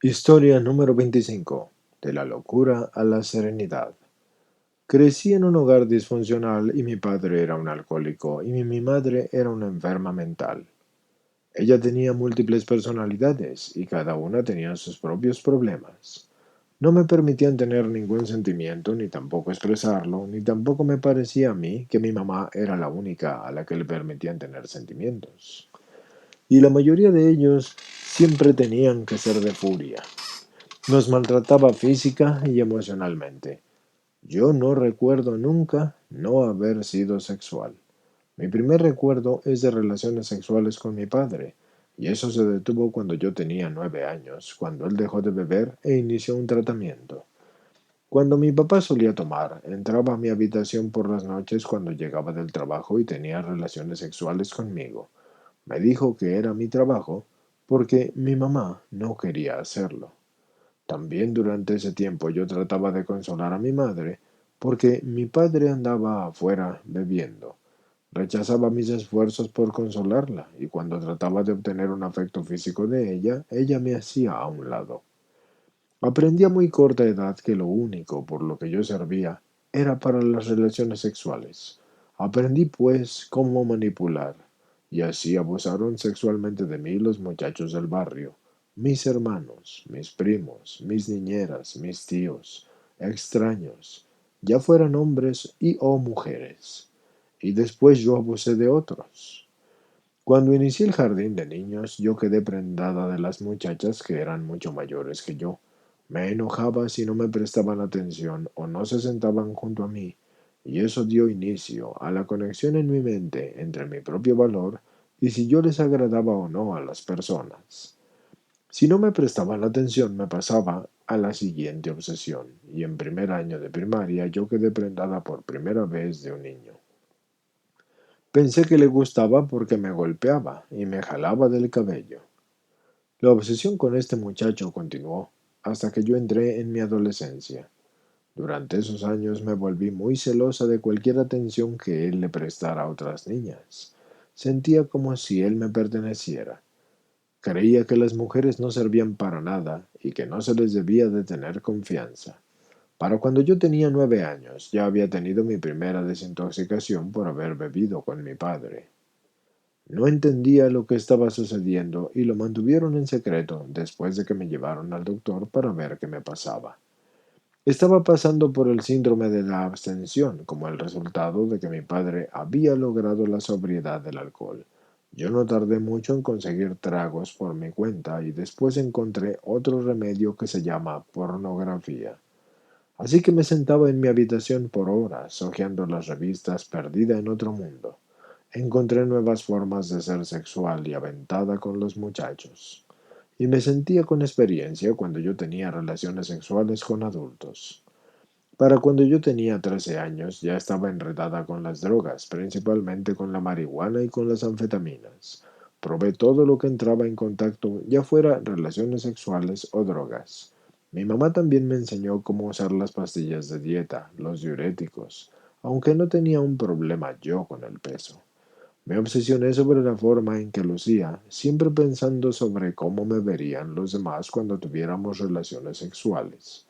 Historia número 25. De la locura a la serenidad. Crecí en un hogar disfuncional y mi padre era un alcohólico y mi madre era una enferma mental. Ella tenía múltiples personalidades y cada una tenía sus propios problemas. No me permitían tener ningún sentimiento ni tampoco expresarlo, ni tampoco me parecía a mí que mi mamá era la única a la que le permitían tener sentimientos. Y la mayoría de ellos siempre tenían que ser de furia. Nos maltrataba física y emocionalmente. Yo no recuerdo nunca no haber sido sexual. Mi primer recuerdo es de relaciones sexuales con mi padre, y eso se detuvo cuando yo tenía 9 años, cuando él dejó de beber e inició un tratamiento. Cuando mi papá solía tomar, entraba a mi habitación por las noches cuando llegaba del trabajo y tenía relaciones sexuales conmigo. Me dijo que era mi trabajo porque mi mamá no quería hacerlo. También durante ese tiempo yo trataba de consolar a mi madre porque mi padre andaba afuera bebiendo. Rechazaba mis esfuerzos por consolarla y cuando trataba de obtener un afecto físico de ella, ella me hacía a un lado. Aprendí a muy corta edad que lo único por lo que yo servía era para las relaciones sexuales. Aprendí pues cómo manipular, y así abusaron sexualmente de mí los muchachos del barrio, mis hermanos, mis primos, mis niñeras, mis tíos, extraños, ya fueran hombres y o mujeres. Y después yo abusé de otros. Cuando inicié el jardín de niños, yo quedé prendada de las muchachas que eran mucho mayores que yo. Me enojaba si no me prestaban atención o no se sentaban junto a mí, y eso dio inicio a la conexión en mi mente entre mi propio valor y si yo les agradaba o no a las personas. Si no me prestaban atención, me pasaba a la siguiente obsesión, y en primer año de primaria yo quedé prendada por primera vez de un niño. Pensé que le gustaba porque me golpeaba y me jalaba del cabello. La obsesión con este muchacho continuó hasta que yo entré en mi adolescencia. Durante esos años me volví muy celosa de cualquier atención que él le prestara a otras niñas. Sentía como si él me perteneciera. Creía que las mujeres no servían para nada y que no se les debía de tener confianza. Para cuando yo tenía 9 años, ya había tenido mi primera desintoxicación por haber bebido con mi padre. No entendía lo que estaba sucediendo y lo mantuvieron en secreto después de que me llevaron al doctor para ver qué me pasaba. Estaba pasando por el síndrome de la abstención como el resultado de que mi padre había logrado la sobriedad del alcohol. Yo no tardé mucho en conseguir tragos por mi cuenta y después encontré otro remedio que se llama pornografía. Así que me sentaba en mi habitación por horas, hojeando las revistas, perdida en otro mundo. Encontré nuevas formas de ser sexual y aventada con los muchachos. Y me sentía con experiencia cuando yo tenía relaciones sexuales con adultos. Para cuando yo tenía 13 años ya estaba enredada con las drogas, principalmente con la marihuana y con las anfetaminas. Probé todo lo que entraba en contacto, ya fuera relaciones sexuales o drogas. Mi mamá también me enseñó cómo usar las pastillas de dieta, los diuréticos, aunque no tenía un problema yo con el peso. Me obsesioné sobre la forma en que lucía, siempre pensando sobre cómo me verían los demás cuando tuviéramos relaciones sexuales.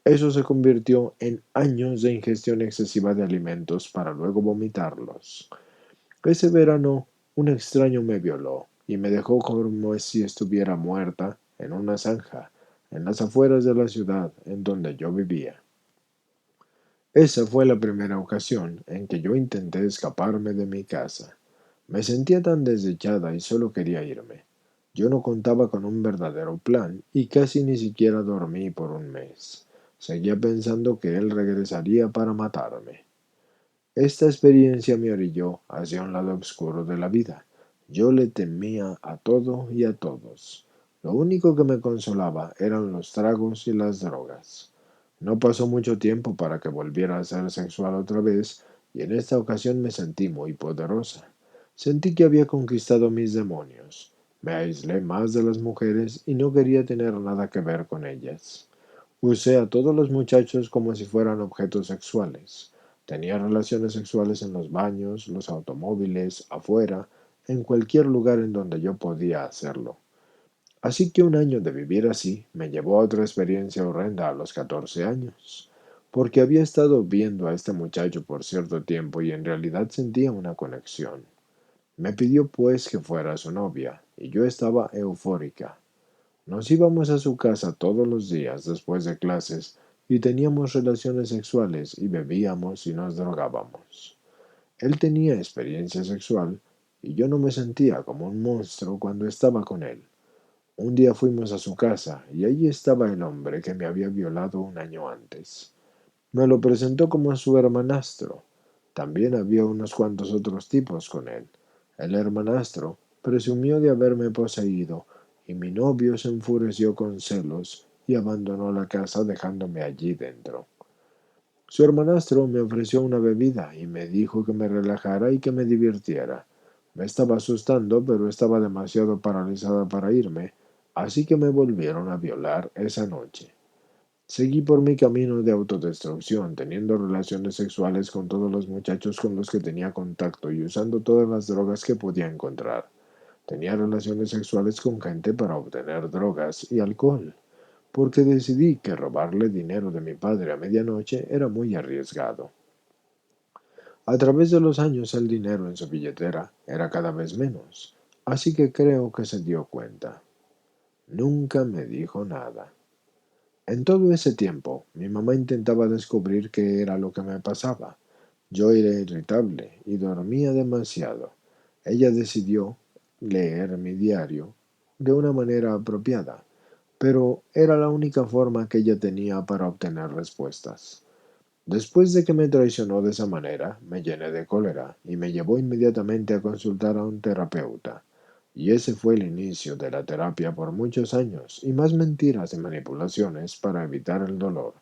Eso se convirtió en años de ingestión excesiva de alimentos para luego vomitarlos. Ese verano, un extraño me violó y me dejó como si estuviera muerta en una zanja, en las afueras de la ciudad en donde yo vivía. Esa fue la primera ocasión en que yo intenté escaparme de mi casa. Me sentía tan desdichada y solo quería irme. Yo no contaba con un verdadero plan y casi ni siquiera dormí por un mes. Seguía pensando que él regresaría para matarme. Esta experiencia me orilló hacia un lado oscuro de la vida. Yo le temía a todo y a todos. Lo único que me consolaba eran los tragos y las drogas. No pasó mucho tiempo para que volviera a ser sexual otra vez, y en esta ocasión me sentí muy poderosa. Sentí que había conquistado mis demonios. Me aislé más de las mujeres y no quería tener nada que ver con ellas. Usé a todos los muchachos como si fueran objetos sexuales. Tenía relaciones sexuales en los baños, los automóviles, afuera, en cualquier lugar en donde yo podía hacerlo. Así que un año de vivir así me llevó a otra experiencia horrenda a los 14 años, porque había estado viendo a este muchacho por cierto tiempo y en realidad sentía una conexión. Me pidió pues que fuera su novia, y yo estaba eufórica. Nos íbamos a su casa todos los días después de clases y teníamos relaciones sexuales y bebíamos y nos drogábamos. Él tenía experiencia sexual y yo no me sentía como un monstruo cuando estaba con él. Un día fuimos a su casa y allí estaba el hombre que me había violado un año antes. Me lo presentó como su hermanastro. También había unos cuantos otros tipos con él. El hermanastro presumió de haberme poseído y mi novio se enfureció con celos y abandonó la casa dejándome allí dentro. Su hermanastro me ofreció una bebida y me dijo que me relajara y que me divirtiera. Me estaba asustando, pero estaba demasiado paralizada para irme, así que me volvieron a violar esa noche. Seguí por mi camino de autodestrucción, teniendo relaciones sexuales con todos los muchachos con los que tenía contacto y usando todas las drogas que podía encontrar. Tenía relaciones sexuales con gente para obtener drogas y alcohol, porque decidí que robarle dinero de mi padre a medianoche era muy arriesgado. A través de los años el dinero en su billetera era cada vez menos, así que creo que se dio cuenta. Nunca me dijo nada. En todo ese tiempo, mi mamá intentaba descubrir qué era lo que me pasaba. Yo era irritable y dormía demasiado. Ella decidió leer mi diario de una manera apropiada, pero era la única forma que ella tenía para obtener respuestas. Después de que me traicionó de esa manera, me llené de cólera y me llevó inmediatamente a consultar a un terapeuta. Y ese fue el inicio de la terapia por muchos años y más mentiras y manipulaciones para evitar el dolor.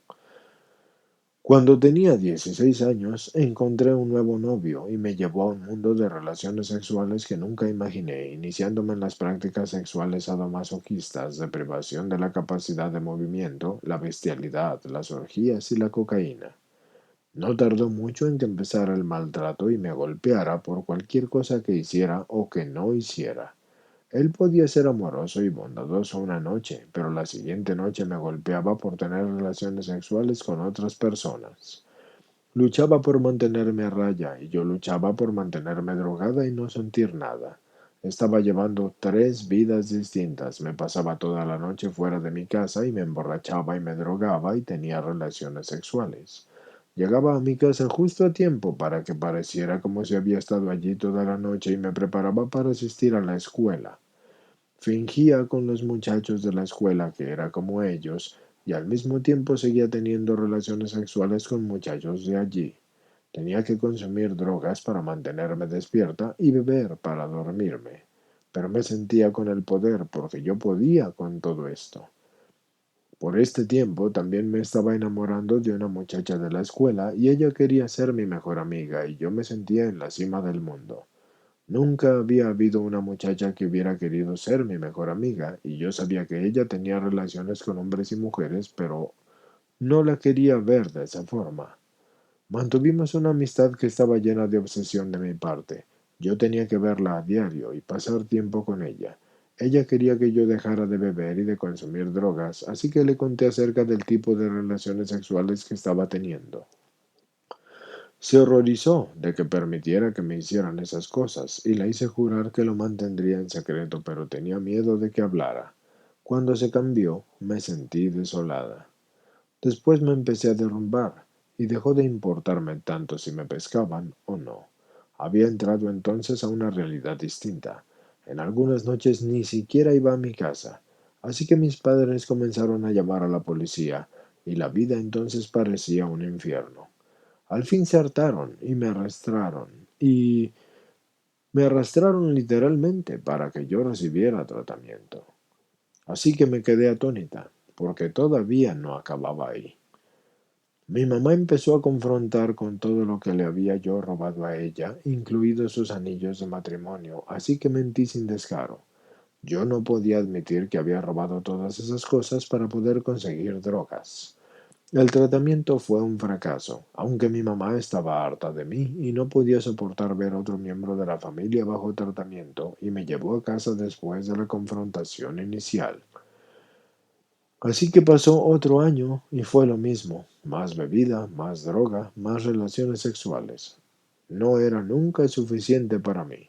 Cuando tenía 16 años, encontré un nuevo novio y me llevó a un mundo de relaciones sexuales que nunca imaginé, iniciándome en las prácticas sexuales sadomasoquistas de privación de la capacidad de movimiento, la bestialidad, las orgías y la cocaína. No tardó mucho en que empezara el maltrato y me golpeara por cualquier cosa que hiciera o que no hiciera. Él podía ser amoroso y bondadoso una noche, pero la siguiente noche me golpeaba por tener relaciones sexuales con otras personas. Luchaba por mantenerme a raya y yo luchaba por mantenerme drogada y no sentir nada. Estaba llevando tres vidas distintas. Me pasaba toda la noche fuera de mi casa y me emborrachaba y me drogaba y tenía relaciones sexuales. Llegaba a mi casa justo a tiempo para que pareciera como si había estado allí toda la noche y me preparaba para asistir a la escuela. Fingía con los muchachos de la escuela que era como ellos y al mismo tiempo seguía teniendo relaciones sexuales con muchachos de allí. Tenía que consumir drogas para mantenerme despierta y beber para dormirme. Pero me sentía con el poder porque yo podía con todo esto. Por este tiempo también me estaba enamorando de una muchacha de la escuela y ella quería ser mi mejor amiga y yo me sentía en la cima del mundo. Nunca había habido una muchacha que hubiera querido ser mi mejor amiga, y yo sabía que ella tenía relaciones con hombres y mujeres, pero no la quería ver de esa forma. Mantuvimos una amistad que estaba llena de obsesión de mi parte. Yo tenía que verla a diario y pasar tiempo con ella. Ella quería que yo dejara de beber y de consumir drogas, así que le conté acerca del tipo de relaciones sexuales que estaba teniendo. Se horrorizó de que permitiera que me hicieran esas cosas y la hice jurar que lo mantendría en secreto, pero tenía miedo de que hablara. Cuando se cambió, me sentí desolada. Después me empecé a derrumbar y dejó de importarme tanto si me pescaban o no. Había entrado entonces a una realidad distinta. En algunas noches ni siquiera iba a mi casa, así que mis padres comenzaron a llamar a la policía y la vida entonces parecía un infierno. Al fin se hartaron y me arrastraron literalmente para que yo recibiera tratamiento. Así que me quedé atónita, porque todavía no acababa ahí. Mi mamá empezó a confrontar con todo lo que le había yo robado a ella, incluidos sus anillos de matrimonio, así que mentí sin descaro. Yo no podía admitir que había robado todas esas cosas para poder conseguir drogas. El tratamiento fue un fracaso, aunque mi mamá estaba harta de mí y no podía soportar ver a otro miembro de la familia bajo tratamiento y me llevó a casa después de la confrontación inicial. Así que pasó otro año y fue lo mismo, más bebida, más droga, más relaciones sexuales. No era nunca suficiente para mí.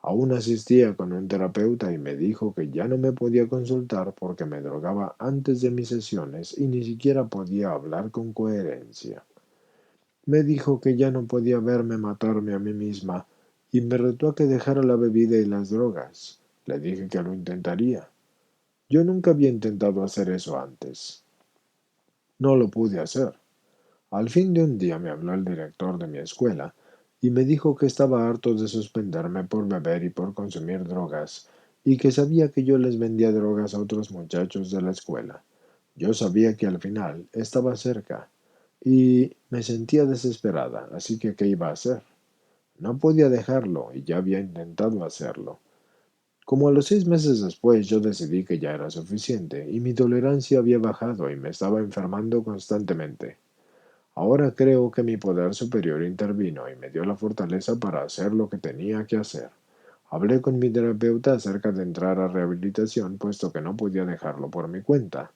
Aún asistía con un terapeuta y me dijo que ya no me podía consultar porque me drogaba antes de mis sesiones y ni siquiera podía hablar con coherencia. Me dijo que ya no podía verme matarme a mí misma y me retó a que dejara la bebida y las drogas. Le dije que lo intentaría. Yo nunca había intentado hacer eso antes. No lo pude hacer. Al fin de un día me habló el director de mi escuela y me dijo que estaba harto de suspenderme por beber y por consumir drogas, y que sabía que yo les vendía drogas a otros muchachos de la escuela. Yo sabía que al final estaba cerca, y me sentía desesperada, así que ¿qué iba a hacer? No podía dejarlo, y ya había intentado hacerlo. Como a los 6 meses después yo decidí que ya era suficiente, y mi tolerancia había bajado y me estaba enfermando constantemente. Ahora creo que mi poder superior intervino y me dio la fortaleza para hacer lo que tenía que hacer. Hablé con mi terapeuta acerca de entrar a rehabilitación, puesto que no podía dejarlo por mi cuenta.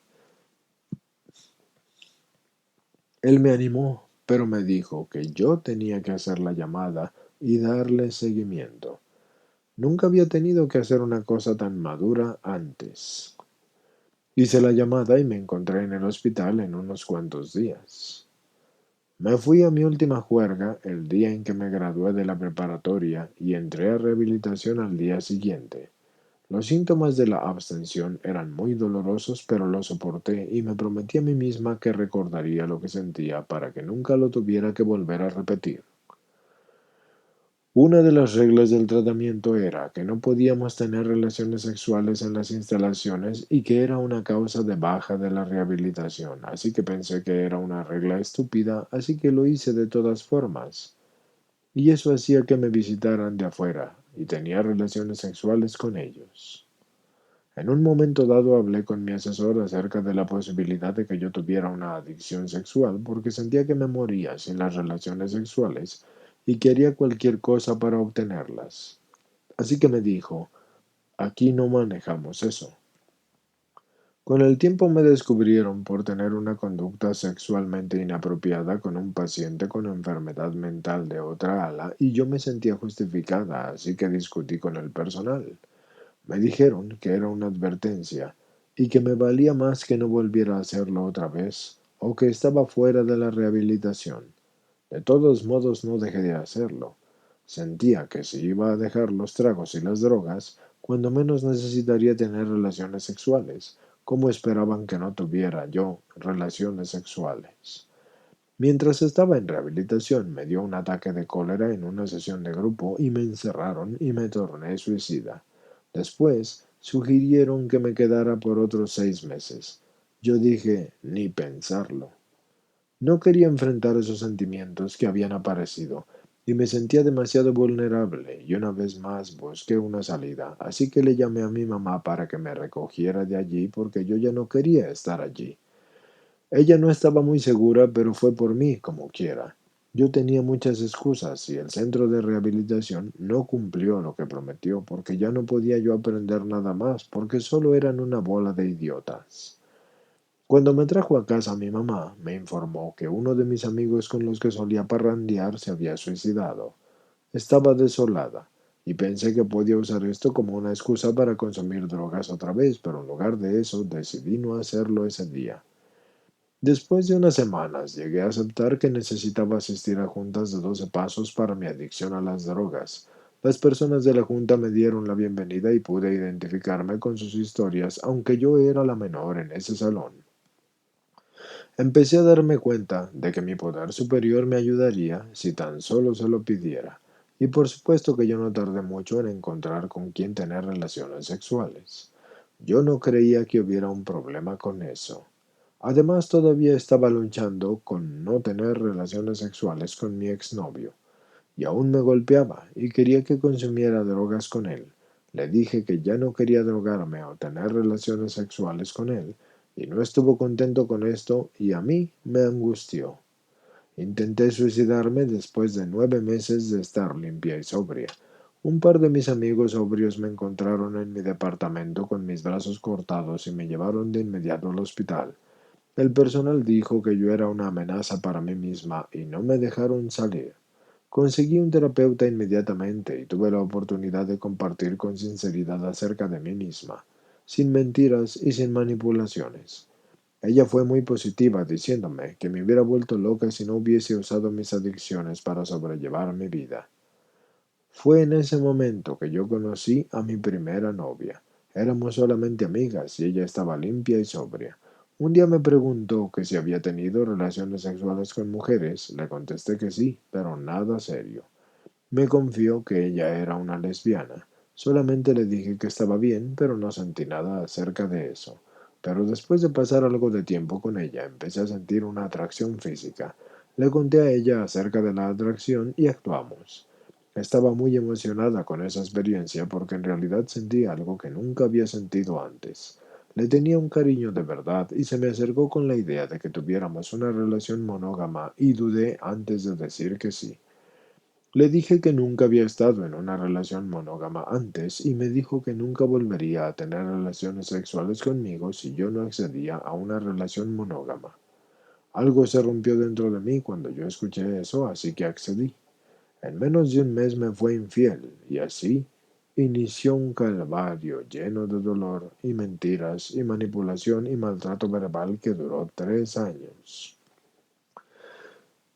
Él me animó, pero me dijo que yo tenía que hacer la llamada y darle seguimiento. Nunca había tenido que hacer una cosa tan madura antes. Hice la llamada y me encontré en el hospital en unos cuantos días. Me fui a mi última juerga el día en que me gradué de la preparatoria y entré a rehabilitación al día siguiente. Los síntomas de la abstención eran muy dolorosos, pero lo soporté y me prometí a mí misma que recordaría lo que sentía para que nunca lo tuviera que volver a repetir. Una de las reglas del tratamiento era que no podíamos tener relaciones sexuales en las instalaciones y que era una causa de baja de la rehabilitación, así que pensé que era una regla estúpida, así que lo hice de todas formas. Y eso hacía que me visitaran de afuera y tenía relaciones sexuales con ellos. En un momento dado hablé con mi asesor acerca de la posibilidad de que yo tuviera una adicción sexual porque sentía que me moría sin las relaciones sexuales y que haría cualquier cosa para obtenerlas. Así que me dijo, aquí no manejamos eso. Con el tiempo me descubrieron por tener una conducta sexualmente inapropiada con un paciente con enfermedad mental de otra ala y yo me sentía justificada, así que discutí con el personal. Me dijeron que era una advertencia y que me valía más que no volviera a hacerlo otra vez o que estaba fuera de la rehabilitación. De todos modos no dejé de hacerlo. Sentía que si iba a dejar los tragos y las drogas, cuando menos necesitaría tener relaciones sexuales. ¿Cómo esperaban que no tuviera yo relaciones sexuales? Mientras estaba en rehabilitación, me dio un ataque de cólera en una sesión de grupo y me encerraron y me torné suicida. Después, sugirieron que me quedara por otros 6 meses. Yo dije, ni pensarlo. No quería enfrentar esos sentimientos que habían aparecido y me sentía demasiado vulnerable y una vez más busqué una salida, así que le llamé a mi mamá para que me recogiera de allí porque yo ya no quería estar allí. Ella no estaba muy segura, pero fue por mí como quiera. Yo tenía muchas excusas y el centro de rehabilitación no cumplió lo que prometió porque ya no podía yo aprender nada más porque solo eran una bola de idiotas. Cuando me trajo a casa mi mamá, me informó que uno de mis amigos con los que solía parrandear se había suicidado. Estaba desolada, y pensé que podía usar esto como una excusa para consumir drogas otra vez, pero en lugar de eso decidí no hacerlo ese día. Después de unas semanas llegué a aceptar que necesitaba asistir a juntas de 12 pasos para mi adicción a las drogas. Las personas de la junta me dieron la bienvenida y pude identificarme con sus historias, aunque yo era la menor en ese salón. Empecé a darme cuenta de que mi poder superior me ayudaría si tan solo se lo pidiera, y por supuesto que yo no tardé mucho en encontrar con quién tener relaciones sexuales. Yo no creía que hubiera un problema con eso. Además, todavía estaba luchando con no tener relaciones sexuales con mi exnovio, y aún me golpeaba y quería que consumiera drogas con él. Le dije que ya no quería drogarme o tener relaciones sexuales con él, y no estuvo contento con esto y a mí me angustió. Intenté suicidarme después de 9 meses de estar limpia y sobria. Un par de mis amigos sobrios me encontraron en mi departamento con mis brazos cortados y me llevaron de inmediato al hospital. El personal dijo que yo era una amenaza para mí misma y no me dejaron salir. Conseguí un terapeuta inmediatamente y tuve la oportunidad de compartir con sinceridad acerca de mí misma, sin mentiras y sin manipulaciones. Ella fue muy positiva, diciéndome que me hubiera vuelto loca si no hubiese usado mis adicciones para sobrellevar mi vida. Fue en ese momento que yo conocí a mi primera novia. Éramos solamente amigas y ella estaba limpia y sobria. Un día me preguntó que si había tenido relaciones sexuales con mujeres. Le contesté que sí, pero nada serio. Me confió que ella era una lesbiana. Solamente le dije que estaba bien, pero no sentí nada acerca de eso. Pero después de pasar algo de tiempo con ella, empecé a sentir una atracción física. Le conté a ella acerca de la atracción y actuamos. Estaba muy emocionada con esa experiencia porque en realidad sentí algo que nunca había sentido antes. Le tenía un cariño de verdad y se me acercó con la idea de que tuviéramos una relación monógama y dudé antes de decir que sí. Le dije que nunca había estado en una relación monógama antes y me dijo que nunca volvería a tener relaciones sexuales conmigo si yo no accedía a una relación monógama. Algo se rompió dentro de mí cuando yo escuché eso, así que accedí. En menos de un mes me fue infiel y así inició un calvario lleno de dolor y mentiras y manipulación y maltrato verbal que duró 3 años.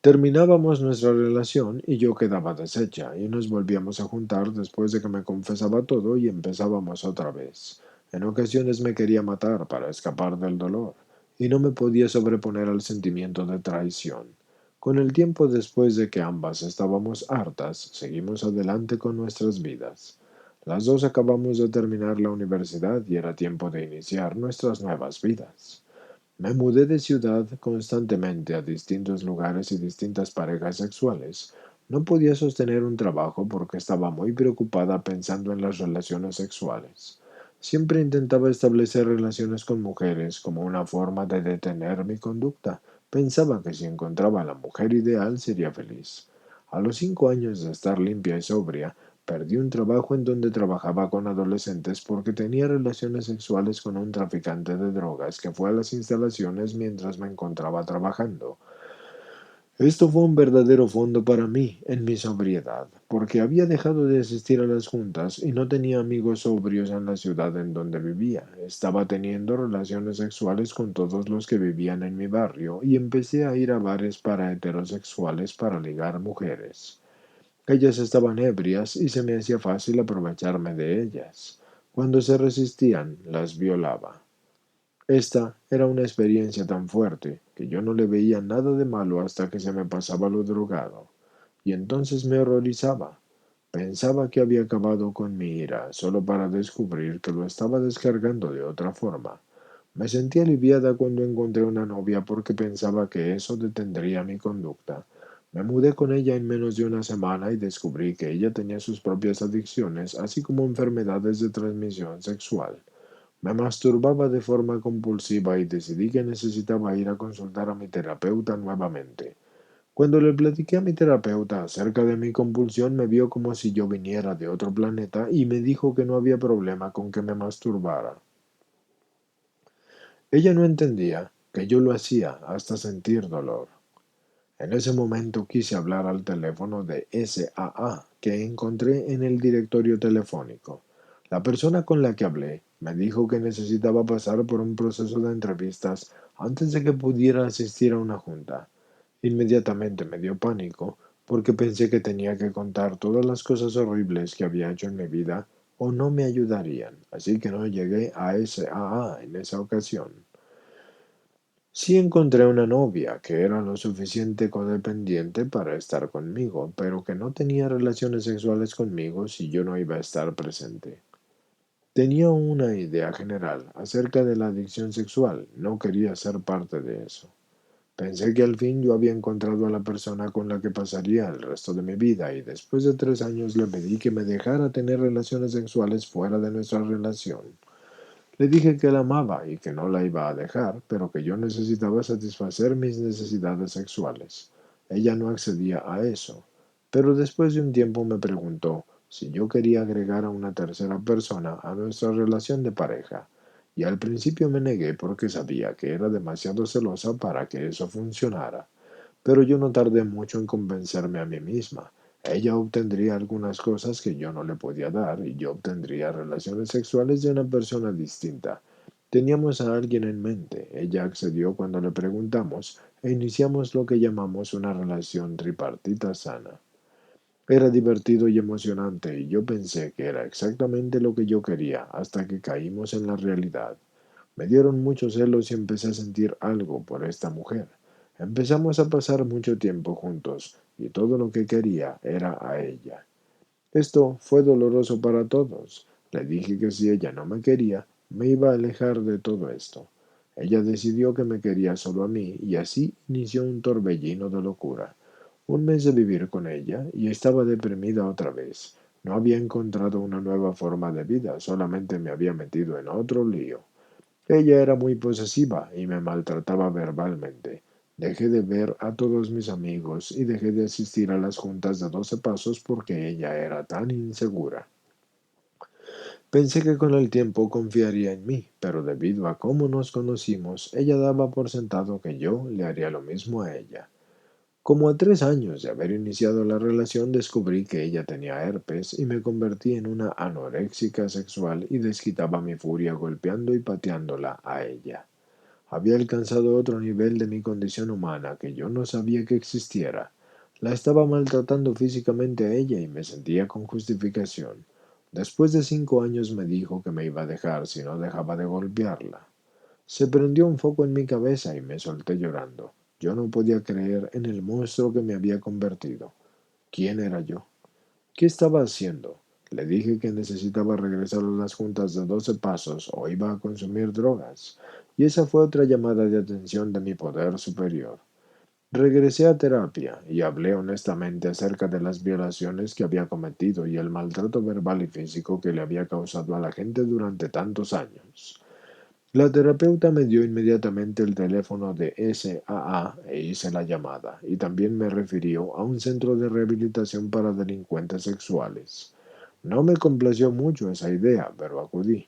Terminábamos nuestra relación y yo quedaba deshecha y nos volvíamos a juntar después de que me confesaba todo y empezábamos otra vez. En ocasiones me quería matar para escapar del dolor y no me podía sobreponer al sentimiento de traición. Con el tiempo después de que ambas estábamos hartas, seguimos adelante con nuestras vidas. Las dos acabamos de terminar la universidad y era tiempo de iniciar nuestras nuevas vidas. Me mudé de ciudad constantemente a distintos lugares y distintas parejas sexuales. No podía sostener un trabajo porque estaba muy preocupada pensando en las relaciones sexuales. Siempre intentaba establecer relaciones con mujeres como una forma de detener mi conducta. Pensaba que si encontraba a la mujer ideal sería feliz. A los 5 años de estar limpia y sobria, perdí un trabajo en donde trabajaba con adolescentes porque tenía relaciones sexuales con un traficante de drogas que fue a las instalaciones mientras me encontraba trabajando. Esto fue un verdadero fondo para mí en mi sobriedad, porque había dejado de asistir a las juntas y no tenía amigos sobrios en la ciudad en donde vivía. Estaba teniendo relaciones sexuales con todos los que vivían en mi barrio y empecé a ir a bares para heterosexuales para ligar mujeres. Ellas estaban ebrias y se me hacía fácil aprovecharme de ellas. Cuando se resistían, las violaba. Esta era una experiencia tan fuerte que yo no le veía nada de malo hasta que se me pasaba lo drogado. Y entonces me horrorizaba. Pensaba que había acabado con mi ira solo para descubrir que lo estaba descargando de otra forma. Me sentí aliviada cuando encontré una novia porque pensaba que eso detendría mi conducta. Me mudé con ella en menos de una semana y descubrí que ella tenía sus propias adicciones, así como enfermedades de transmisión sexual. Me masturbaba de forma compulsiva y decidí que necesitaba ir a consultar a mi terapeuta nuevamente. Cuando le platiqué a mi terapeuta acerca de mi compulsión, me vio como si yo viniera de otro planeta y me dijo que no había problema con que me masturbara. Ella no entendía que yo lo hacía hasta sentir dolor. En ese momento quise hablar al teléfono de SAA que encontré en el directorio telefónico. La persona con la que hablé me dijo que necesitaba pasar por un proceso de entrevistas antes de que pudiera asistir a una junta. Inmediatamente me dio pánico porque pensé que tenía que contar todas las cosas horribles que había hecho en mi vida o no me ayudarían, así que no llegué a SAA en esa ocasión. Sí encontré una novia que era lo suficiente codependiente para estar conmigo, pero que no tenía relaciones sexuales conmigo si yo no iba a estar presente. Tenía una idea general acerca de la adicción sexual, no quería ser parte de eso. Pensé que al fin yo había encontrado a la persona con la que pasaría el resto de mi vida y después de 3 años le pedí que me dejara tener relaciones sexuales fuera de nuestra relación. Le dije que la amaba y que no la iba a dejar, pero que yo necesitaba satisfacer mis necesidades sexuales. Ella no accedía a eso, pero después de un tiempo me preguntó si yo quería agregar a una tercera persona a nuestra relación de pareja, y al principio me negué porque sabía que era demasiado celosa para que eso funcionara. Pero yo no tardé mucho en convencerme a mí misma. Ella obtendría algunas cosas que yo no le podía dar y yo obtendría relaciones sexuales de una persona distinta. Teníamos a alguien en mente. Ella accedió cuando le preguntamos e iniciamos lo que llamamos una relación tripartita sana. Era divertido y emocionante y yo pensé que era exactamente lo que yo quería hasta que caímos en la realidad. Me dieron muchos celos y empecé a sentir algo por esta mujer. Empezamos a pasar mucho tiempo juntos y todo lo que quería era a ella. Esto fue doloroso para todos. Le dije que si ella no me quería, me iba a alejar de todo esto. Ella decidió que me quería solo a mí y así inició un torbellino de locura. Un mes de vivir con ella y estaba deprimida otra vez. No había encontrado una nueva forma de vida, solamente me había metido en otro lío. Ella era muy posesiva y me maltrataba verbalmente. Dejé de ver a todos mis amigos y dejé de asistir a las juntas de 12 pasos porque ella era tan insegura. Pensé que con el tiempo confiaría en mí, pero debido a cómo nos conocimos, ella daba por sentado que yo le haría lo mismo a ella. Como a 3 años de haber iniciado la relación descubrí que ella tenía herpes y me convertí en una anoréxica sexual y desquitaba mi furia golpeando y pateándola a ella. Había alcanzado otro nivel de mi condición humana que yo no sabía que existiera. La estaba maltratando físicamente a ella y me sentía con justificación. Después de 5 años me dijo que me iba a dejar si no dejaba de golpearla. Se prendió un foco en mi cabeza y me solté llorando. Yo no podía creer en el monstruo que me había convertido. ¿Quién era yo? ¿Qué estaba haciendo? Le dije que necesitaba regresar a las juntas de 12 pasos o iba a consumir drogas. Y esa fue otra llamada de atención de mi poder superior. Regresé a terapia y hablé honestamente acerca de las violaciones que había cometido y el maltrato verbal y físico que le había causado a la gente durante tantos años. La terapeuta me dio inmediatamente el teléfono de SAA e hice la llamada, y también me refirió a un centro de rehabilitación para delincuentes sexuales. No me complació mucho esa idea, pero acudí.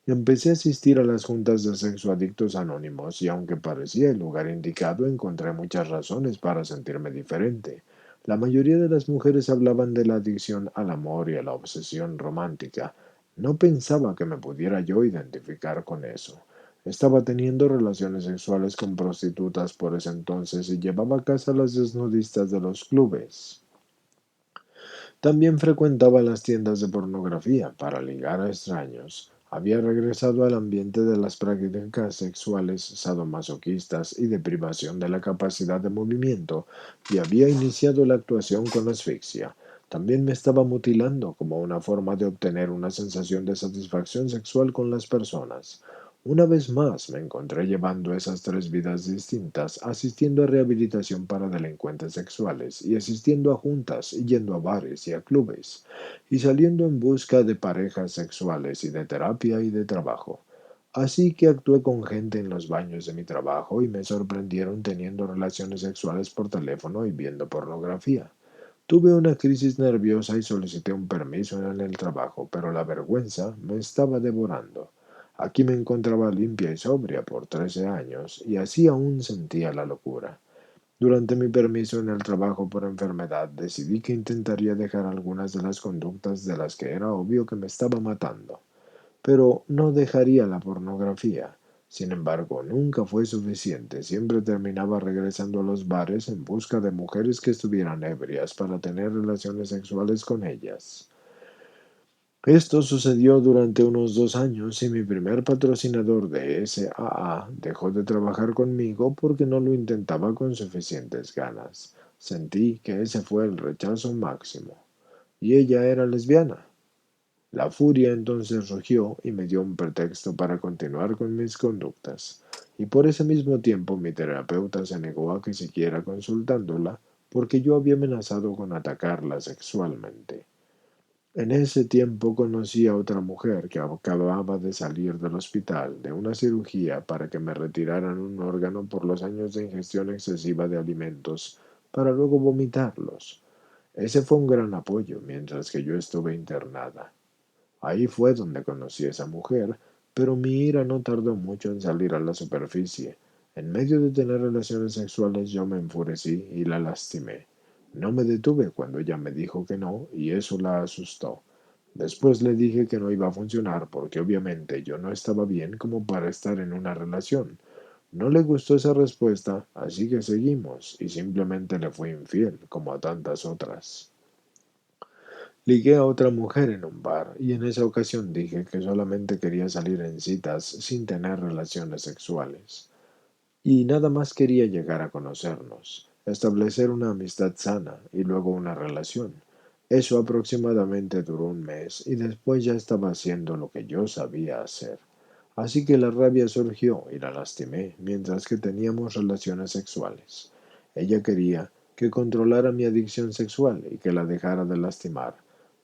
Empecé a asistir a las juntas de sexoadictos anónimos y aunque parecía el lugar indicado, encontré muchas razones para sentirme diferente. La mayoría de las mujeres hablaban de la adicción al amor y a la obsesión romántica. No pensaba que me pudiera yo identificar con eso. Estaba teniendo relaciones sexuales con prostitutas por ese entonces y llevaba a casa a las desnudistas de los clubes. También frecuentaba las tiendas de pornografía para ligar a extraños. Había regresado al ambiente de las prácticas sexuales sadomasoquistas y de privación de la capacidad de movimiento y había iniciado la actuación con asfixia. También me estaba mutilando como una forma de obtener una sensación de satisfacción sexual con las personas. Una vez más me encontré llevando esas tres vidas distintas, asistiendo a rehabilitación para delincuentes sexuales y asistiendo a juntas y yendo a bares y a clubes y saliendo en busca de parejas sexuales y de terapia y de trabajo. Así que actué con gente en los baños de mi trabajo y me sorprendieron teniendo relaciones sexuales por teléfono y viendo pornografía. Tuve una crisis nerviosa y solicité un permiso en el trabajo, pero la vergüenza me estaba devorando. Aquí me encontraba limpia y sobria por 13 años y así aún sentía la locura. Durante mi permiso en el trabajo por enfermedad decidí que intentaría dejar algunas de las conductas de las que era obvio que me estaba matando, pero no dejaría la pornografía. Sin embargo, nunca fue suficiente. Siempre terminaba regresando a los bares en busca de mujeres que estuvieran ebrias para tener relaciones sexuales con ellas. Esto sucedió durante unos 2 años y mi primer patrocinador de SAA dejó de trabajar conmigo porque no lo intentaba con suficientes ganas. Sentí que ese fue el rechazo máximo. Y ella era lesbiana. La furia entonces rugió y me dio un pretexto para continuar con mis conductas. Y por ese mismo tiempo mi terapeuta se negó a que siguiera consultándola porque yo había amenazado con atacarla sexualmente. En ese tiempo conocí a otra mujer que acababa de salir del hospital de una cirugía para que me retiraran un órgano por los años de ingestión excesiva de alimentos para luego vomitarlos. Ese fue un gran apoyo mientras que yo estuve internada. Ahí fue donde conocí a esa mujer, pero mi ira no tardó mucho en salir a la superficie. En medio de tener relaciones sexuales yo me enfurecí y la lastimé. No me detuve cuando ella me dijo que no y eso la asustó. Después le dije que no iba a funcionar porque obviamente yo no estaba bien como para estar en una relación. No le gustó esa respuesta, así que seguimos y simplemente le fui infiel como a tantas otras. Ligué a otra mujer en un bar y en esa ocasión dije que solamente quería salir en citas sin tener relaciones sexuales. Y nada más quería llegar a conocernos, establecer una amistad sana y luego una relación. Eso aproximadamente duró un mes y después ya estaba haciendo lo que yo sabía hacer. Así que la rabia surgió y la lastimé mientras que teníamos relaciones sexuales. Ella quería que controlara mi adicción sexual y que la dejara de lastimar.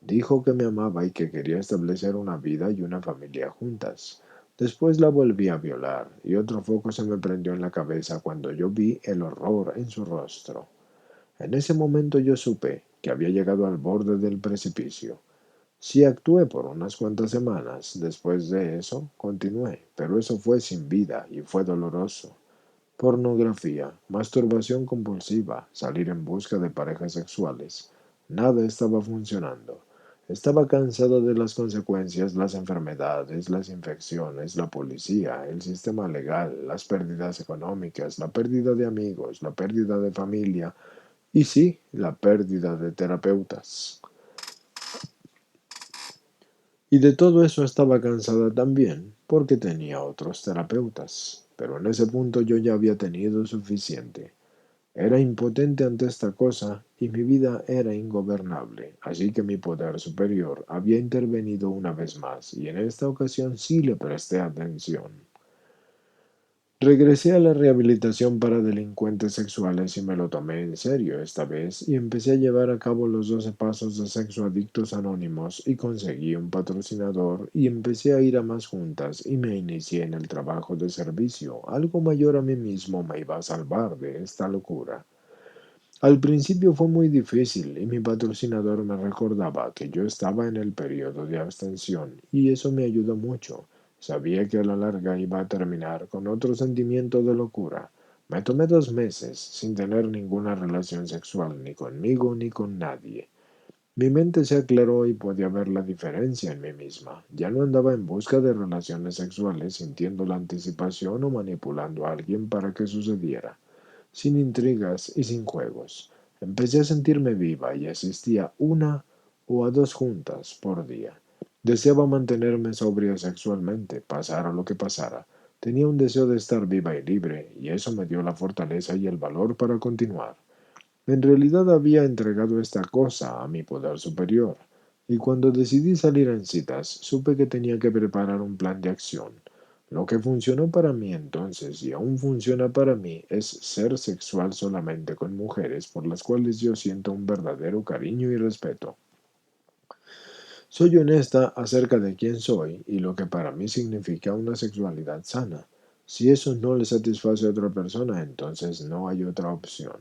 Dijo que me amaba y que quería establecer una vida y una familia juntas. Después la volví a violar y otro foco se me prendió en la cabeza cuando yo vi el horror en su rostro. En ese momento yo supe que había llegado al borde del precipicio. Sí actué por unas cuantas semanas. Después de eso, continué, pero eso fue sin vida y fue doloroso. Pornografía, masturbación compulsiva, salir en busca de parejas sexuales. Nada estaba funcionando. Estaba cansado de las consecuencias, las enfermedades, las infecciones, la policía, el sistema legal, las pérdidas económicas, la pérdida de amigos, la pérdida de familia y sí, la pérdida de terapeutas. Y de todo eso estaba cansada también, porque tenía otros terapeutas. Pero en ese punto yo ya había tenido suficiente. Era impotente ante esta cosa y mi vida era ingobernable, así que mi poder superior había intervenido una vez más y en esta ocasión sí le presté atención. Regresé a la rehabilitación para delincuentes sexuales y me lo tomé en serio esta vez y empecé a llevar a cabo los 12 pasos de Sexo Adictos Anónimos y conseguí un patrocinador y empecé a ir a más juntas y me inicié en el trabajo de servicio. Algo mayor a mí mismo me iba a salvar de esta locura. Al principio fue muy difícil y mi patrocinador me recordaba que yo estaba en el periodo de abstención y eso me ayudó mucho. Sabía que a la larga iba a terminar con otro sentimiento de locura. Me tomé 2 meses sin tener ninguna relación sexual ni conmigo ni con nadie. Mi mente se aclaró y podía ver la diferencia en mí misma. Ya no andaba en busca de relaciones sexuales sintiendo la anticipación o manipulando a alguien para que sucediera sin intrigas y sin juegos. Empecé a sentirme viva y asistía una o a dos juntas por día. Deseaba mantenerme sobria sexualmente, pasara lo que pasara. Tenía un deseo de estar viva y libre, y eso me dio la fortaleza y el valor para continuar. En realidad había entregado esta cosa a mi poder superior, y cuando decidí salir en citas, supe que tenía que preparar un plan de acción. Lo que funcionó para mí entonces y aún funciona para mí es ser sexual solamente con mujeres por las cuales yo siento un verdadero cariño y respeto. Soy honesta acerca de quién soy y lo que para mí significa una sexualidad sana. Si eso no le satisface a otra persona, entonces no hay otra opción.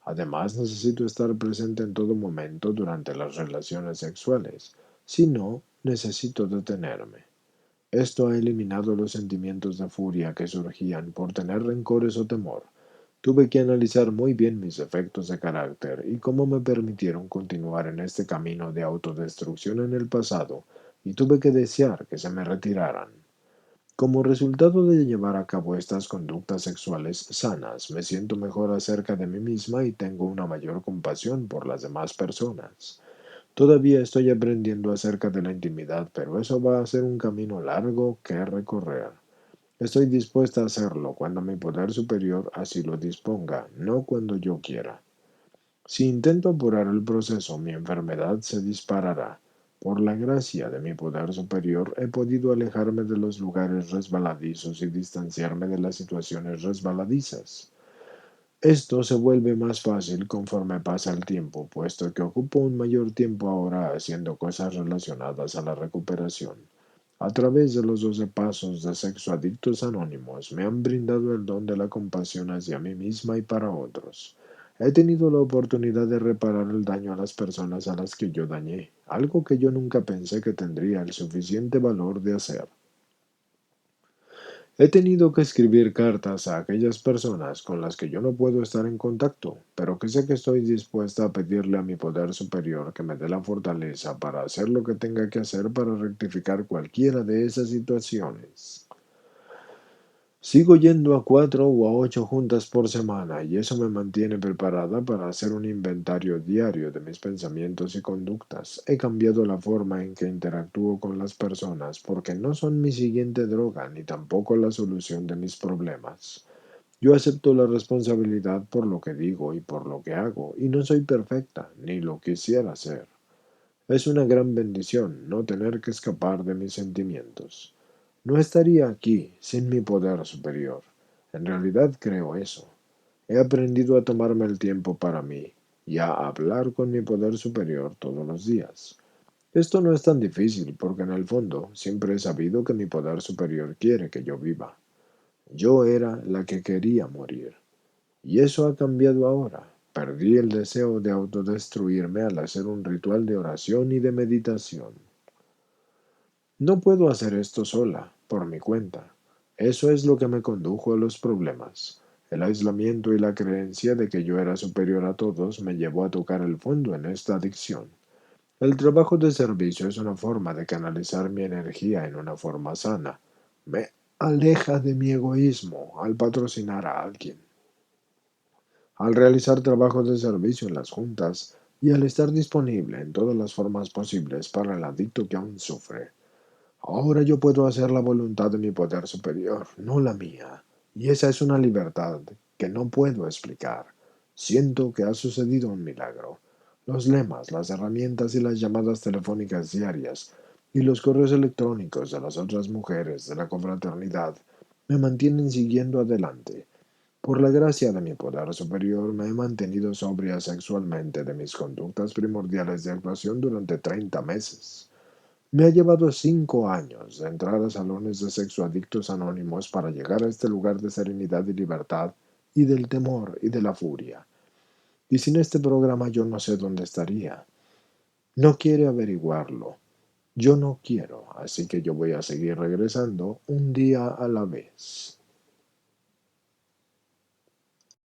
Además, necesito estar presente en todo momento durante las relaciones sexuales. Si no, necesito detenerme. Esto ha eliminado los sentimientos de furia que surgían por tener rencores o temor. Tuve que analizar muy bien mis efectos de carácter y cómo me permitieron continuar en este camino de autodestrucción en el pasado, y tuve que desear que se me retiraran. Como resultado de llevar a cabo estas conductas sexuales sanas, me siento mejor acerca de mí misma y tengo una mayor compasión por las demás personas. Todavía estoy aprendiendo acerca de la intimidad, pero eso va a ser un camino largo que recorrer. Estoy dispuesta a hacerlo cuando mi poder superior así lo disponga, no cuando yo quiera. Si intento apurar el proceso, mi enfermedad se disparará. Por la gracia de mi poder superior, he podido alejarme de los lugares resbaladizos y distanciarme de las situaciones resbaladizas. Esto se vuelve más fácil conforme pasa el tiempo, puesto que ocupo un mayor tiempo ahora haciendo cosas relacionadas a la recuperación. A través de los 12 pasos de Sexo Adictos Anónimos me han brindado el don de la compasión hacia mí misma y para otros. He tenido la oportunidad de reparar el daño a las personas a las que yo dañé, algo que yo nunca pensé que tendría el suficiente valor de hacer. He tenido que escribir cartas a aquellas personas con las que yo no puedo estar en contacto, pero que sé que estoy dispuesta a pedirle a mi poder superior que me dé la fortaleza para hacer lo que tenga que hacer para rectificar cualquiera de esas situaciones. Sigo yendo a 4 u 8 juntas por semana y eso me mantiene preparada para hacer un inventario diario de mis pensamientos y conductas. He cambiado la forma en que interactúo con las personas porque no son mi siguiente droga ni tampoco la solución de mis problemas. Yo acepto la responsabilidad por lo que digo y por lo que hago y no soy perfecta ni lo quisiera ser. Es una gran bendición no tener que escapar de mis sentimientos. No estaría aquí sin mi poder superior. En realidad creo eso. He aprendido a tomarme el tiempo para mí y a hablar con mi poder superior todos los días. Esto no es tan difícil porque en el fondo siempre he sabido que mi poder superior quiere que yo viva. Yo era la que quería morir. Y eso ha cambiado ahora. Perdí el deseo de autodestruirme al hacer un ritual de oración y de meditación. No puedo hacer esto sola, por mi cuenta. Eso es lo que me condujo a los problemas. El aislamiento y la creencia de que yo era superior a todos me llevó a tocar el fondo en esta adicción. El trabajo de servicio es una forma de canalizar mi energía en una forma sana. Me aleja de mi egoísmo al patrocinar a alguien, al realizar trabajos de servicio en las juntas y al estar disponible en todas las formas posibles para el adicto que aún sufre. Ahora yo puedo hacer la voluntad de mi poder superior, no la mía. Y esa es una libertad que no puedo explicar. Siento que ha sucedido un milagro. Los lemas, las herramientas y las llamadas telefónicas diarias y los correos electrónicos de las otras mujeres de la confraternidad me mantienen siguiendo adelante. Por la gracia de mi poder superior me he mantenido sobria sexualmente de mis conductas primordiales de actuación durante 30 meses. Me ha llevado 5 años de entrar a salones de sexoadictos anónimos para llegar a este lugar de serenidad y libertad y del temor y de la furia. Y sin este programa yo no sé dónde estaría. No quiere averiguarlo. Yo no quiero, así que yo voy a seguir regresando un día a la vez.